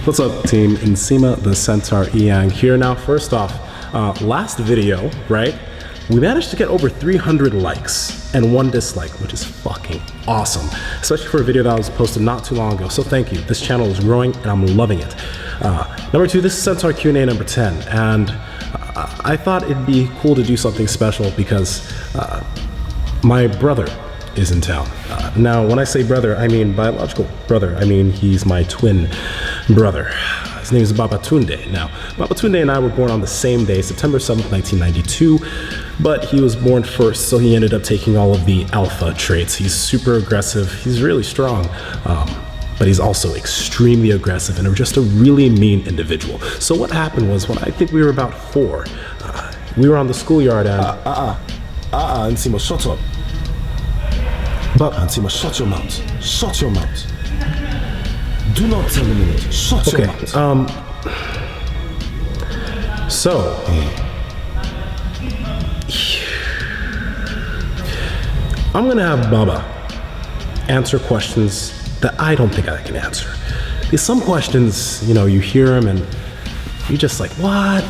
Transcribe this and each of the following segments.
What's up, team? Nsima, the Centaur Inyang here. Now, first off, last video, right? We managed to get over 300 likes and 1 dislike, which is fucking awesome, especially for a video that was posted not too long ago. So thank you. This channel is growing and I'm loving it. Number 2, this is Centaur Q&A number 10, and I thought it'd be cool to do something special because my brother is in town. Now, when I say brother, I mean biological brother. I mean, he's my twin brother. His name is Babatunde. Now, Babatunde and I were born on the same day, September 7th, 1992, but he was born first, so he ended up taking all of the alpha traits. He's super aggressive, he's really strong, but he's also extremely aggressive and just a really mean individual. So what happened was, when I think we were about 4, we were on the schoolyard and... Nsima, shut up. But Nsima, shut your mouth. Shut your mouth. Do not tell me it. Shut your mouth. I'm gonna have Baba answer questions that I don't think I can answer. Because some questions, you know, you hear them and you're just like, what?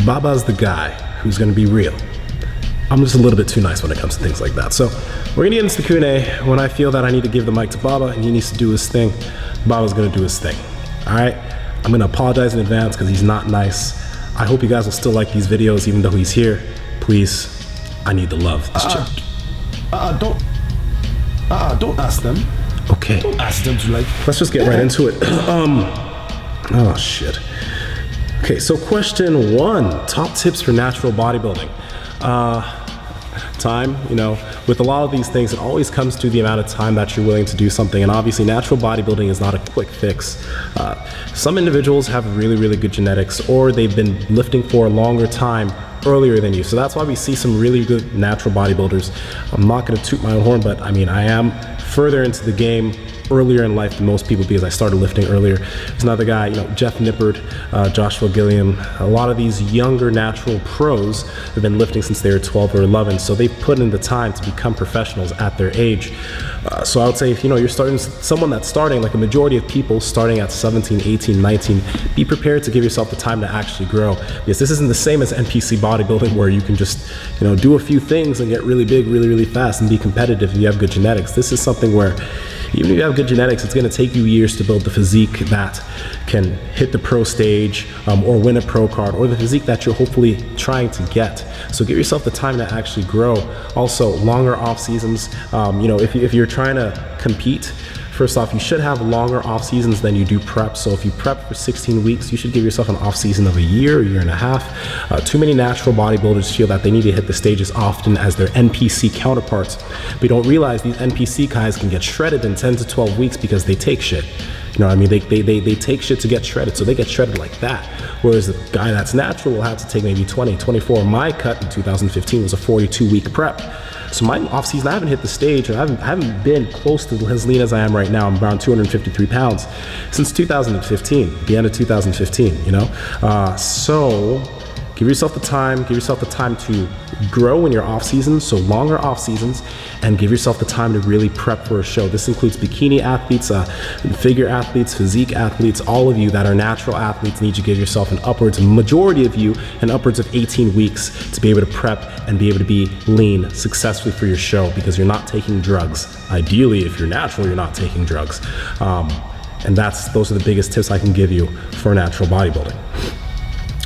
Baba's the guy who's gonna be real. I'm just a little bit too nice when it comes to things like that. So we're gonna get into the Q&A. When I feel that I need to give the mic to Baba and he needs to do his thing, Baba's gonna do his thing. All right? I'm gonna apologize in advance because he's not nice. I hope you guys will still like these videos even though he's here. Please, I need the love. Don't ask them. Okay. Don't ask them to like. Let's just get right into it. Oh shit. Okay, so question 1, top tips for natural bodybuilding. Time, you know, with a lot of these things, it always comes to the amount of time that you're willing to do something, and obviously natural bodybuilding is not a quick fix. Some individuals have really, really good genetics, or they've been lifting for a longer time earlier than you. So that's why we see some really good natural bodybuilders. I'm not gonna toot my own horn, but I mean, I am further into the game earlier in life than most people because I started lifting earlier. There's another guy, you know, Jeff Nippard, Joshua Gilliam. A lot of these younger natural pros have been lifting since they were 12 or 11, so they've put in the time to become professionals at their age. So I would say, if you know, you're starting, someone that's starting, like a majority of people starting at 17, 18, 19, be prepared to give yourself the time to actually grow, because this isn't the same as NPC bodybuilding where you can just, you know, do a few things and get really big really, really fast and be competitive if you have good genetics. This is something where even if you have good genetics, it's going to take you years to build the physique that can hit the pro stage or win a pro card, or the physique that you're hopefully trying to get. So give yourself the time to actually grow. Also, longer off seasons. You know, if you're trying to compete, first off, you should have longer off seasons than you do prep. So if you prep for 16 weeks, you should give yourself an off season of a year and a half. Too many natural bodybuilders feel that they need to hit the stage as often as their NPC counterparts. But you don't realize these NPC guys can get shredded in 10 to 12 weeks because they take shit. You know what I mean? They take shit to get shredded, so they get shredded like that. Whereas the guy that's natural will have to take maybe 20, 24. My cut in 2015 was a 42-week prep. So my off season, I haven't hit the stage, and I haven't been close to as lean as I am right now. I'm around 253 pounds since 2015, the end of 2015, you know? So give yourself the time, to grow in your off seasons, so longer off seasons, and give yourself the time to really prep for a show. This includes bikini athletes, figure athletes, physique athletes. All of you that are natural athletes need to give yourself majority of you, an upwards of 18 weeks to be able to prep and be able to be lean successfully for your show, because you're not taking drugs. Ideally, if you're natural, you're not taking drugs. And those are the biggest tips I can give you for natural bodybuilding.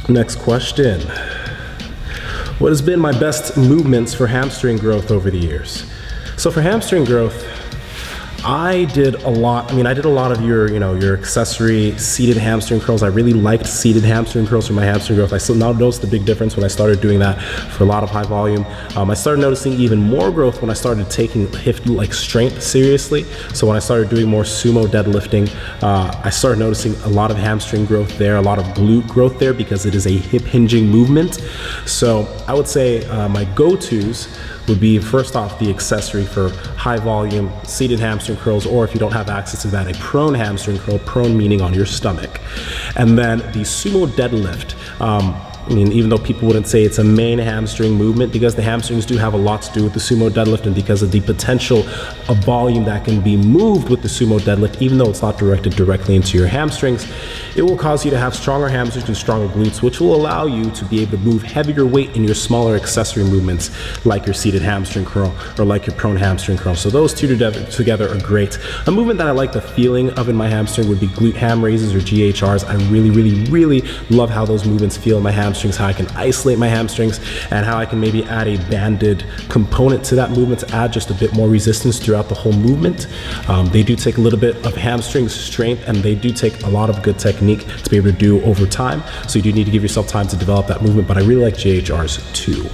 Next question. What has been my best movements for hamstring growth over the years? So for hamstring growth, I did a lot of your accessory seated hamstring curls. I really liked seated hamstring curls for my hamstring growth. I still now noticed the big difference when I started doing that for a lot of high volume. I started noticing even more growth when I started taking hip like strength seriously. So when I started doing more sumo deadlifting, I started noticing a lot of hamstring growth there, a lot of glute growth there, because it is a hip hinging movement. So I would say my go-tos would be, first off, the accessory for high volume seated hamstring curls, or if you don't have access to that, a prone hamstring curl, prone meaning on your stomach. And then the sumo deadlift. I mean, even though people wouldn't say it's a main hamstring movement, because the hamstrings do have a lot to do with the sumo deadlift, and because of the potential of volume that can be moved with the sumo deadlift, even though it's not directed directly into your hamstrings, it will cause you to have stronger hamstrings and stronger glutes, which will allow you to be able to move heavier weight in your smaller accessory movements, like your seated hamstring curl or like your prone hamstring curl. So those two together are great. A movement that I like the feeling of in my hamstring would be glute ham raises or GHRs. I really love how those movements feel in my hamstrings, how I can isolate my hamstrings, and how I can maybe add a banded component to that movement to add just a bit more resistance throughout the whole movement. They do take a little bit of hamstring strength, and they do take a lot of good technique to be able to do over time. So you do need to give yourself time to develop that movement, but I really like GHRs too.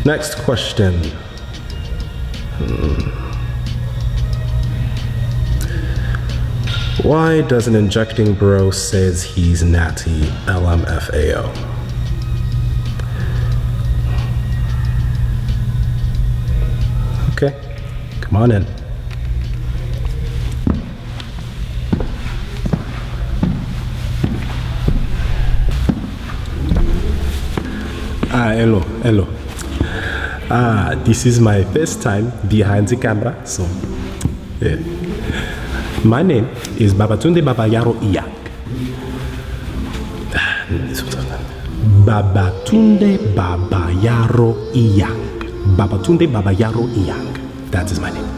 Next question. Why does an injecting bro says he's natty LMFAO? Okay, come on in. Hello. This is my first time behind the camera, so yeah. My name is Babatunde Inyang. Babatunde Inyang. That is my name.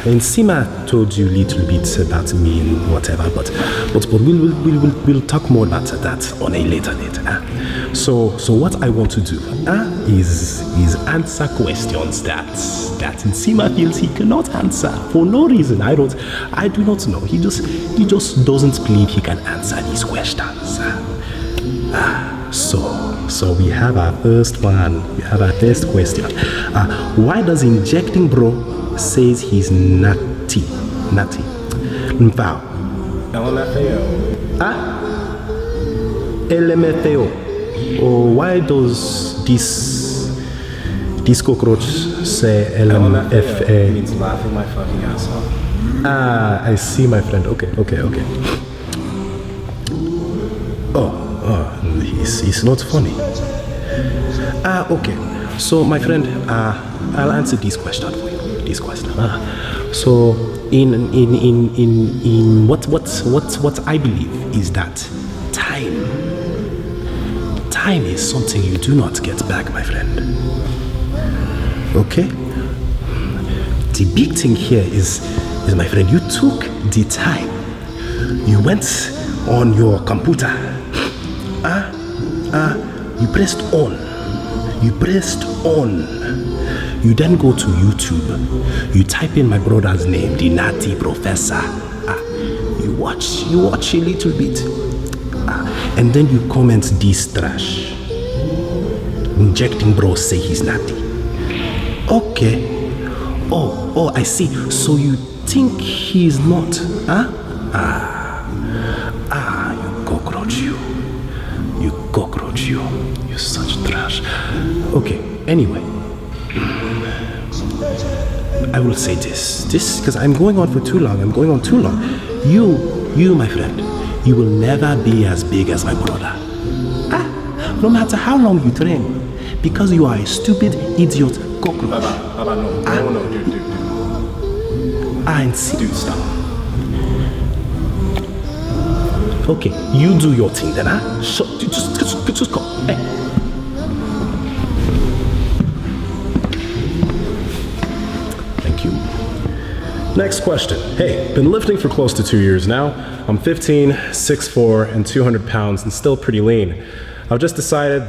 Nsima told you a little bit about me and whatever, but we'll talk more about that on a later date. So what I want to do is answer questions that Nsima feels he cannot answer for no reason. I do not know. He just doesn't believe he can answer these questions. So we have our first one. We have our first question. Why does injecting bro says he's natty? Mfao. LMFAO. LMFAO. Or why does this cockroach say LMFA? Means laughing my fucking ass off. I see, my friend. Okay. Oh, he's not funny. Okay. So, my friend, I'll answer this question for you. So, in what I believe is that time is something you do not get back, my friend. Okay? The big thing here is my friend, you took the time. You went on your computer. You pressed on. You then go to YouTube. You type in my brother's name, the natty professor. You watch a little bit. And then you comment this trash. Injecting bro say he's natty. Okay. Oh, I see. So you think he's not, You cockroach, you such trash. Okay, anyway. I will say this because I'm going on for too long. You, my friend, you will never be as big as my brother. No matter how long you train, because you are a stupid idiot cockroach. Baba, no, dude. Dude, stop. Okay, you do your thing then, just go. Hey. Thank you. Next question. Hey, been lifting for close to 2 years now. I'm 15, 6'4", and 200 pounds and still pretty lean. I've just decided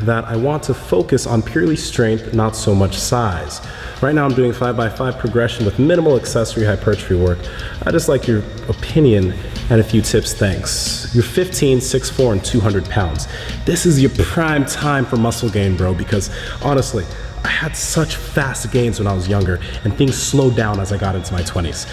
that I want to focus on purely strength, not so much size. Right now I'm doing 5x5 progression with minimal accessory hypertrophy work. I just like your opinion and a few tips, thanks. You're 15, 6'4", and 200 pounds. This is your prime time for muscle gain, bro, because honestly, I had such fast gains when I was younger, and things slowed down as I got into my 20s.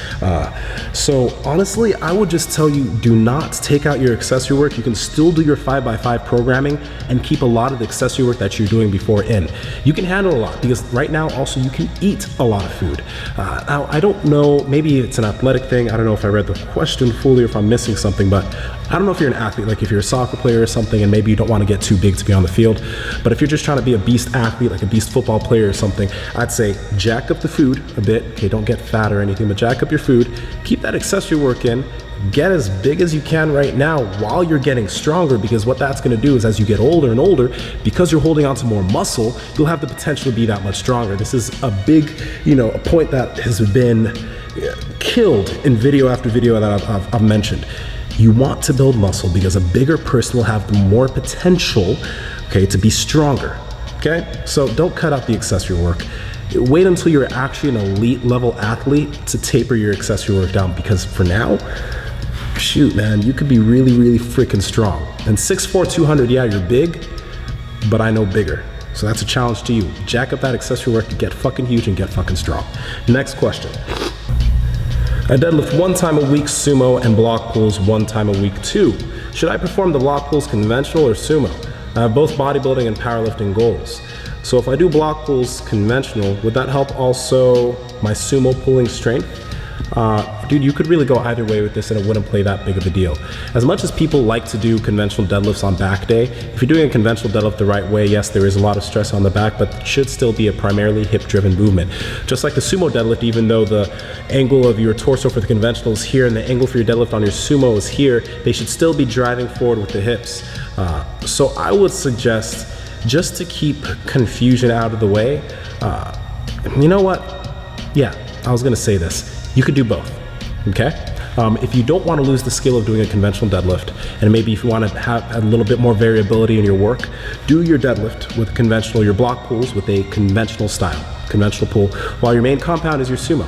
So honestly, I would just tell you, do not take out your accessory work. You can still do your 5x5 programming and keep a lot of the accessory work that you're doing before in. You can handle a lot because right now also you can eat a lot of food. Now, I don't know, maybe it's an athletic thing. I don't know if I read the question fully or if I'm missing something, but I don't know if you're an athlete, like if you're a soccer player or something, and maybe you don't want to get too big to be on the field, but if you're just trying to be a beast athlete, like a beast football player or something, I'd say jack up the food a bit. Okay, don't get fat or anything, but jack up your food. Keep that accessory work in. Get as big as you can right now while you're getting stronger, because what that's going to do is as you get older and older, because you're holding on to more muscle, you'll have the potential to be that much stronger. This is a big, a point that has been killed in video after video that I've mentioned. You want to build muscle because a bigger person will have the more potential, okay, to be stronger, okay? So don't cut out the accessory work. Wait until you're actually an elite level athlete to taper your accessory work down, because for now, shoot, man, you could be really, really freaking strong. And 6'4", 200, yeah, you're big, but I know bigger. So that's a challenge to you. Jack up that accessory work, get fucking huge and get fucking strong. Next question. I deadlift 1 time a week sumo and block pulls 1 time a week too. Should I perform the block pulls conventional or sumo? I have both bodybuilding and powerlifting goals. So if I do block pulls conventional, would that help also my sumo pulling strength? Dude, you could really go either way with this and it wouldn't play that big of a deal. As much as people like to do conventional deadlifts on back day, if you're doing a conventional deadlift the right way, yes, there is a lot of stress on the back, but it should still be a primarily hip-driven movement. Just like the sumo deadlift, even though the angle of your torso for the conventional is here and the angle for your deadlift on your sumo is here, they should still be driving forward with the hips. So I would suggest, just to keep confusion out of the way, you know what? Yeah, I was gonna say this. You could do both, okay? If you don't want to lose the skill of doing a conventional deadlift, and maybe if you want to have a little bit more variability in your work, do your deadlift with conventional, your block pulls with a conventional style, conventional pull, while your main compound is your sumo.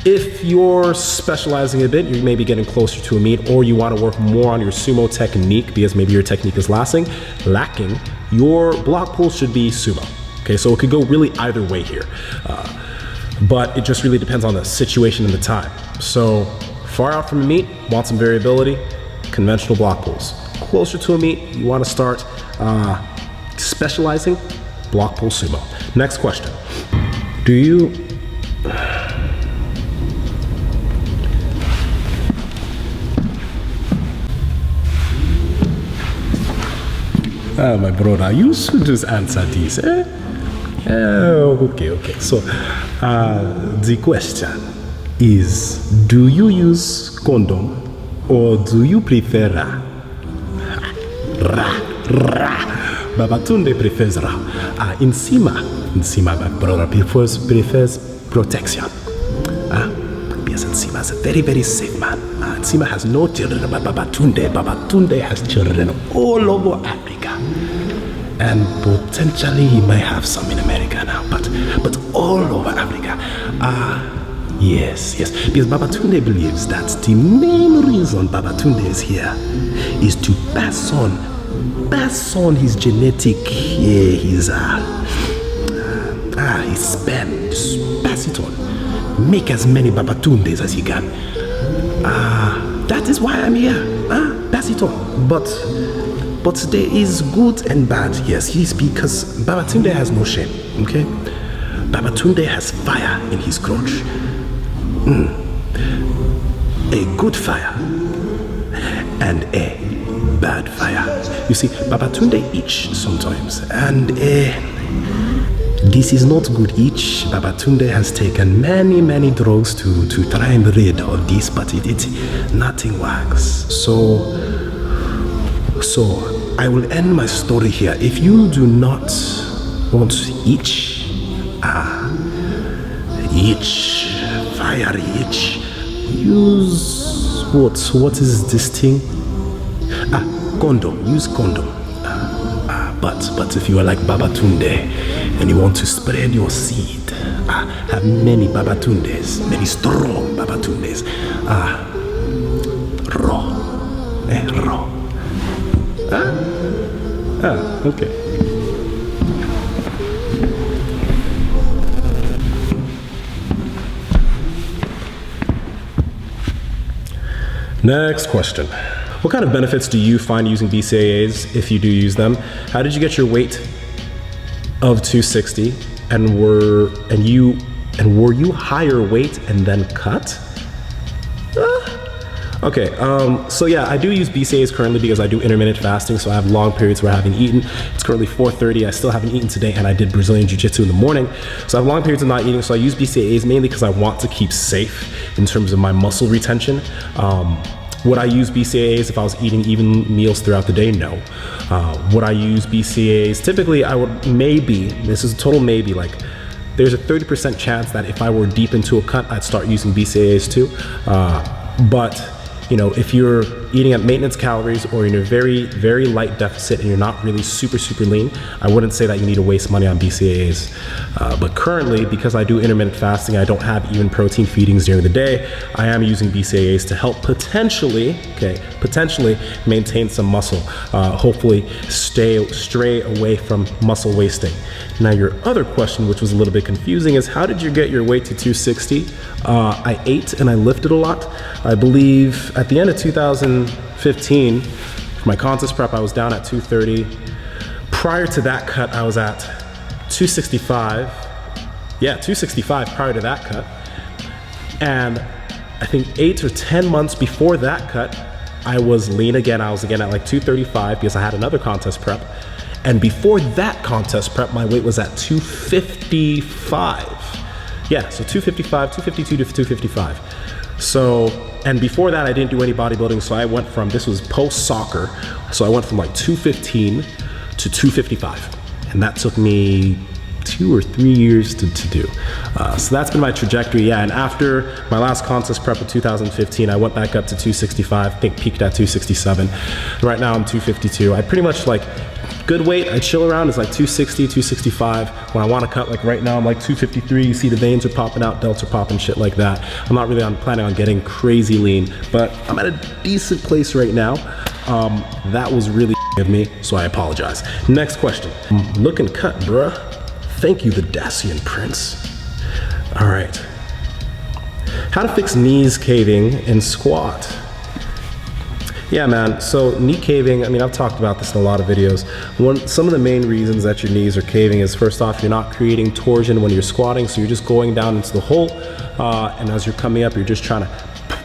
If you're specializing a bit, you may be getting closer to a meet, or you want to work more on your sumo technique because maybe your technique is lacking, your block pull should be sumo. Okay, so it could go really either way here. But it just really depends on the situation and the time. So far out from a meet, want some variability, conventional block pulls. Closer to a meet, you want to start specializing, block pull sumo. Next question. Do you... my brother, you should just answer this, eh? Okay. So, the question is, do you use condom or do you prefer Ra? Babatunde prefers Ra. Nsima, my brother, prefers protection. Because Nsima is a very, very safe man. Nsima has no children, but Babatunde has children all over Africa. And potentially he might have some in America now, but all over Africa. Yes. Because Babatunde believes that the main reason Babatunde is here is to pass on his genetic, his sperm, just pass it on. Make as many Babatundes as he can. That is why I'm here. Pass it on. But there is good and bad, yes, because Babatunde has no shame, okay? Babatunde has fire in his crotch. A good fire and a bad fire. You see, Babatunde itch sometimes, and this is not good itch. Babatunde has taken many drugs to try and rid of this, but nothing works. So I will end my story here. If you do not want to itch, fiery itch, use what is this thing? Condom. Use condom. But if you are like Babatunde and you want to spread your seed, have many Babatundes, many strong Babatundes. Raw. Okay. Next question. What kind of benefits do you find using BCAAs if you do use them? How did you get your weight of 260 and were you higher weight and then cut? Okay, so yeah, I do use BCAAs currently because I do intermittent fasting, so I have long periods where I haven't eaten. It's currently 4:30, I still haven't eaten today, and I did Brazilian Jiu-Jitsu in the morning. So I have long periods of not eating, so I use BCAAs mainly because I want to keep safe in terms of my muscle retention. Would I use BCAAs if I was eating even meals throughout the day? No. Would I use BCAAs? Typically, I would maybe, this is a total maybe, like there's a 30% chance that if I were deep into a cut, I'd start using BCAAs too. But you know, if you're eating at maintenance calories or in a very, very light deficit and you're not really super, super lean, I wouldn't say that you need to waste money on BCAAs. But currently, because I do intermittent fasting, I don't have even protein feedings during the day, I am using BCAAs to help potentially maintain some muscle, hopefully stray away from muscle wasting. Now, your other question, which was a little bit confusing, is how did you get your weight to 260? I ate and I lifted a lot. I believe at the end of 2015, for my contest prep, I was down at 230. Prior to that cut, I was at 265. Yeah, 265 prior to that cut. And I think 8 or 10 months before that cut, I was lean again. I was again at like 235 because I had another contest prep. And before that contest prep, my weight was at 255. Yeah, so 255, 252 to 255. So, and before that, I didn't do any bodybuilding. So I went from, this was post soccer. So I went from like 215 to 255. And that took me 2 or 3 years to do. So that's been my trajectory. Yeah, and after my last contest prep of 2015, I went back up to 265, I think peaked at 267. Right now I'm 252. I pretty much like, good weight I chill around is like 260, 265. When I want to cut, like right now I'm like 253. You see the veins are popping out, delts are popping, shit like that. I'm not really planning on getting crazy lean, but I'm at a decent place right now. That was really of me, so I apologize. Next question. Looking cut, bruh. Thank you, the Dacian Prince. All right. How to fix knees caving in squat. Yeah, man, so knee caving, I mean, I've talked about this in a lot of videos. Some of the main reasons that your knees are caving is, first off, you're not creating torsion when you're squatting, so you're just going down into the hole, and as you're coming up, you're just trying to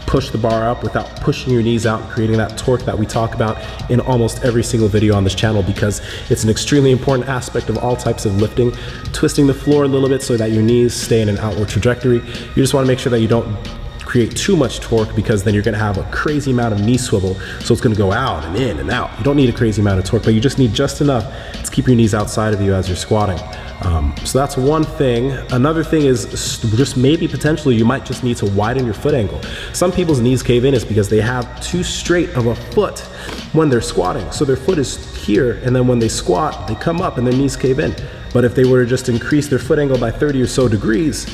push the bar up without pushing your knees out and creating that torque that we talk about in almost every single video on this channel, because it's an extremely important aspect of all types of lifting. Twisting the floor a little bit so that your knees stay in an outward trajectory. You just want to make sure that you don't create too much torque, because then you're going to have a crazy amount of knee swivel, so it's going to go out and in and out. You don't need a crazy amount of torque, but you just need just enough to keep your knees outside of you as you're squatting. So that's one thing. Another thing is just maybe potentially you might just need to widen your foot angle. Some people's knees cave in is because they have too straight of a foot when they're squatting. So their foot is here, and then when they squat, they come up and their knees cave in. But if they were to just increase their foot angle by 30 or so degrees,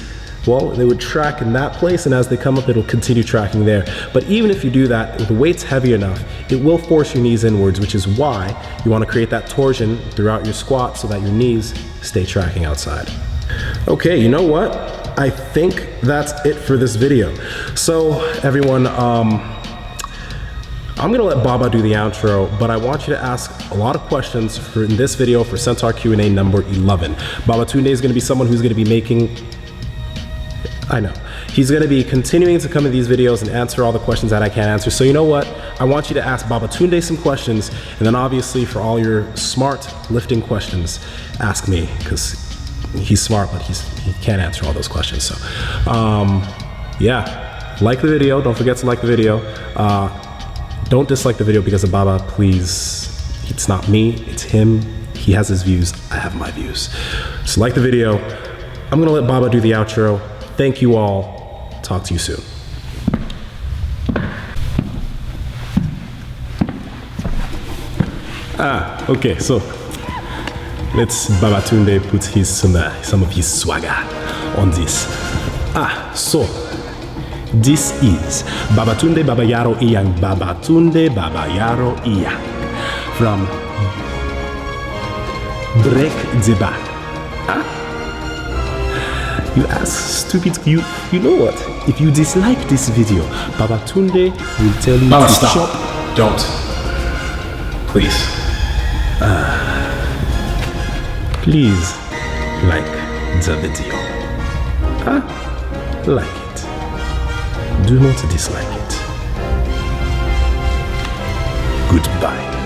well, they would track in that place, and as they come up, it'll continue tracking there. But even if you do that, if the weight's heavy enough, it will force your knees inwards, which is why you want to create that torsion throughout your squat so that your knees stay tracking outside. Okay, you know what? I think that's it for this video. So everyone, I'm gonna let Baba do the outro, but I want you to ask a lot of questions in this video for Centaur Q&A number 11. Babatunde is gonna be someone who's gonna be making, he's going to be continuing to come in these videos and answer all the questions that I can't answer. So you know what? I want you to ask Babatunde some questions, and then obviously for all your smart lifting questions, ask me, because he's smart, but he can't answer all those questions. So yeah, like the video. Don't forget to like the video. Don't dislike the video because of Baba, please. It's not me, it's him. He has his views, I have my views. So like the video. I'm going to let Baba do the outro. Thank you all. Talk to you soon. Okay, so let's Babatunde put some of his swagger on this. So this is Babatunde Babayaro Inyang, Babatunde Babayaro Inyang from Break the Back. You ask stupid, you know what? If you dislike this video, Babatunde will tell you Baba, to stop. shop. Don't. Please. Please like the video. Like it. Do not dislike it. Goodbye.